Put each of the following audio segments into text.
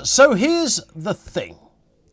So here's the thing.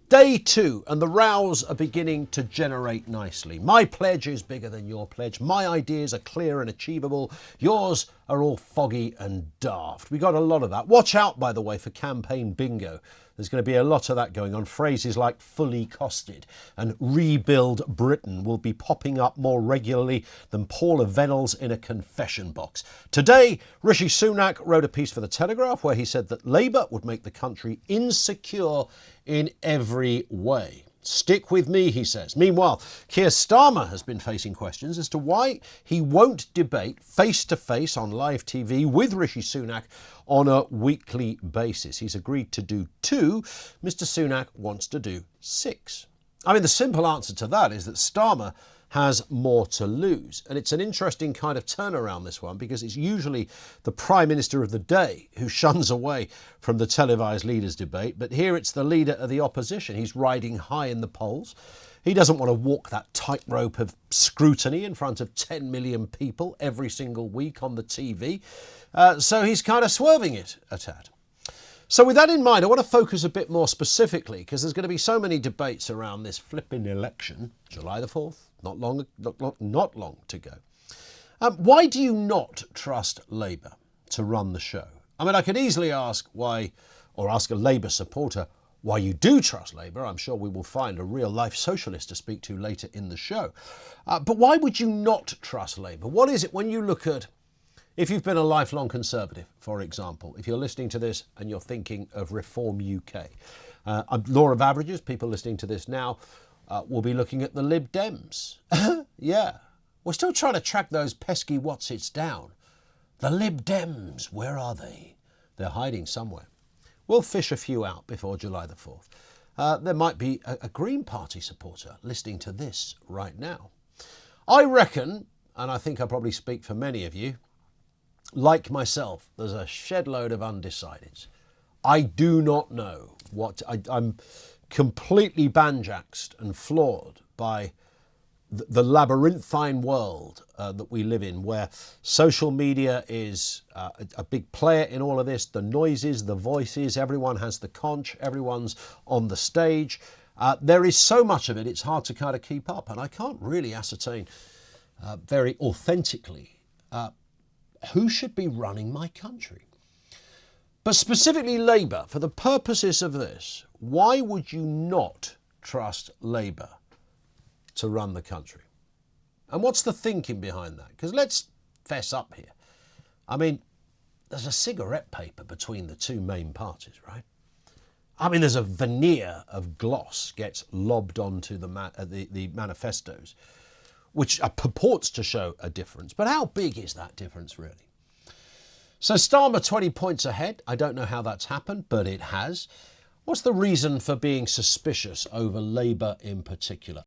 Day 2, and the rows are beginning to generate nicely. My pledge is bigger than your pledge. My ideas are clear and achievable. Yours are all foggy and daft. We got a lot of that. Watch out, by the way, for campaign bingo. There's going to be a lot of that going on. Phrases like fully costed and rebuild Britain will be popping up more regularly than Paula Vennel's in a confession box. Today, Rishi Sunak wrote a piece for The Telegraph where he said that Labour would make the country insecure in every way. Stick with me, he says. Meanwhile, Keir Starmer has been facing questions as to why he won't debate face-to-face on live TV with Rishi Sunak on a weekly basis. He's agreed to do 2. Mr. Sunak wants to do 6. I mean, the simple answer to that is that Starmer has more to lose. And it's an interesting kind of turnaround, this one, because it's usually the Prime Minister of the day who shuns away from the televised leaders' debate. But here it's the leader of the opposition. He's riding high in the polls. He doesn't want to walk that tightrope of scrutiny in front of 10 million people every single week on the TV. So he's kind of swerving it a tad. So with that in mind, I want to focus a bit more specifically, because there's going to be so many debates around this flipping election, July the 4th, not long to go. Why do you not trust Labour to run the show? I mean, I could easily ask why, or ask a Labour supporter why you do trust Labour. I'm sure we will find a real-life socialist to speak to later in the show. But why would you not trust Labour? What is it when you look at, if you've been a lifelong Conservative, for example, if you're listening to this and you're thinking of Reform UK, law of averages, people listening to this now will be looking at the Lib Dems. Yeah, we're still trying to track those pesky what's-its down. The Lib Dems, where are they? They're hiding somewhere. We'll fish a few out before July the 4th. There might be a Green Party supporter listening to this right now. I reckon, and I think I probably speak for many of you, like myself, there's a shed load of undecideds. I do not know what... I'm completely banjaxed and floored by the labyrinthine world that we live in, where social media is a big player in all of this. The noises, the voices, everyone has the conch, everyone's on the stage. There is so much of it, it's hard to kind of keep up. And I can't really ascertain very authentically who should be running my country. But specifically Labour, for the purposes of this, why would you not trust Labour to run the country? And what's the thinking behind that? Because let's fess up here. I mean, there's a cigarette paper between the two main parties, right? I mean, there's a veneer of gloss gets lobbed onto the manifestos, which purports to show a difference. But how big is that difference really? So Starmer 20 points ahead. I don't know how that's happened, but it has. What's the reason for being suspicious over Labour in particular?